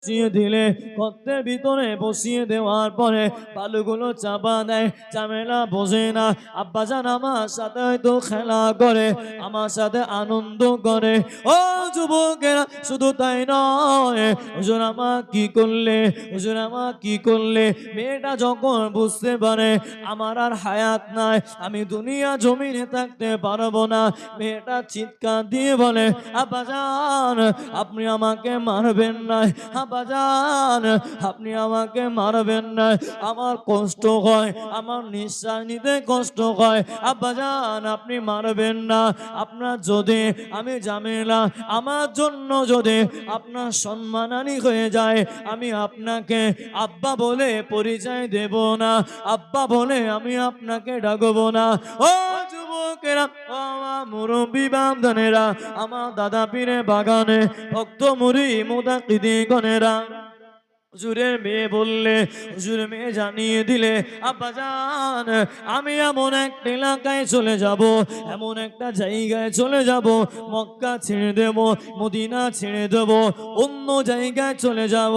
বসিয়ে দিলে গর্তের ভিতরে বসিয়ে দেওয়ার পরে বালুগুলো চাপা দেয়, ঝামেলা বোঝে না। আব্বাজান আমার সাথে হয়তো খেলা করে, আমার সাথে আনন্দ করে। ও যুবকেরা, শুধু তাই নয়, হুজুর আমার কি করলে, হুজুর আমার কি করলে। মেয়েটা যখন বুঝতে পারে আমার আর হায়াত নাই, আমি দুনিয়া জমিনে থাকতে পারবো না, মেয়েটা চিৎকার দিয়ে বলে, আব্বাজান আপনি আমাকে মারবেন না, আব্বাজান আপনি আমাকে মারবেন না, আমার কষ্ট হয়, আমার নিঃশ্বাস নিতে কষ্ট হয়, আব্বাজান আপনি মারবেন না। আপনার যদি আমি ঝামেলা, আমার জন্য যদি আপনার সম্মানহানি হয়ে যায়, আমি আপনাকে আব্বা বলে পরিচয় দেব না, আব্বা বলে আমি আপনাকে ডাকবো না। ও যুবকেরা, ও আমার মুরব্বী বামদানেরা, আমার দাদা পীরে বাগানে ভক্ত মুড়ি মুদাকিদি গনেরা, হুজুরের মেয়ে বললে, হুজুরের মেয়ে জানিয়ে দিলে, আব্বাজান আমি এমন একটা এলাকায় চলে যাব, এমন একটা জায়গায় চলে যাব, মক্কা ছেড়ে দেব, মদিনা ছেড়ে দেব, অন্য জায়গায় চলে যাব,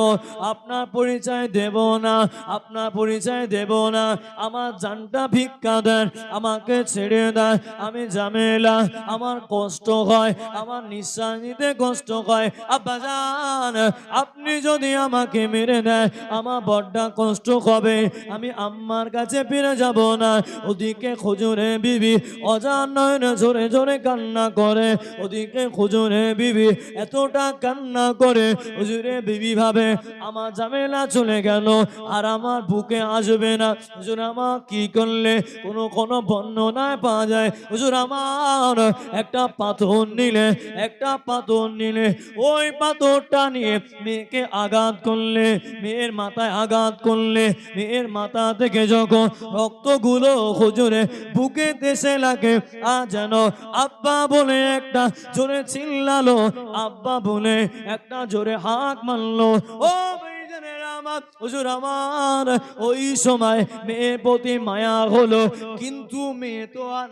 আপনার পরিচয় দেব না, আপনার পরিচয় দেব না, আমার জানটা ভিক্ষা দেন, আমাকে ছেড়ে দেন, আমি ঝামেলা, আমার কষ্ট হয়, আমার নিঃশ্বাস নিতে কষ্ট হয়, আব্বাজান আপনি যদি আমাকে মেরে দেয় আমার বড্ডা কষ্ট হবে, আমি আম্মার কাছে ফিরে যাব না। ওদিকে খুজুরে বিবি অজান নয়নে জোরে জোরে কান্না করে, ওদিকে খুজুরে বিবি এতটা কান্না করে, হুজুরে বিবি ভাবে আমার ঝামেলা চলে গেল আর আমার বুকে আসবে না। হুজুর আমার কি করলে, কোনো বর্ণনায় পাওয়া যায় হুজুর আমার একটা পাথর নিলে, একটা পাথর নিলে, ওই পাথরটা নিয়ে মেয়েকে আঘাত করলে, মেয়ের মাথায় আঘাত করলে, মেয়ের মাথা থেকে যখন রক্তগুলো হুজুরে বুকে দেশে লাগে, আর যেন আব্বা বলে একটা জোরে চিল্লালো, আব্বা বলে একটা জোরে হাঁক মারলো। ও হুজুর আমার ওই সময় মেয়ের প্রতি মায়া হলো, কিন্তু মেয়ে তো আর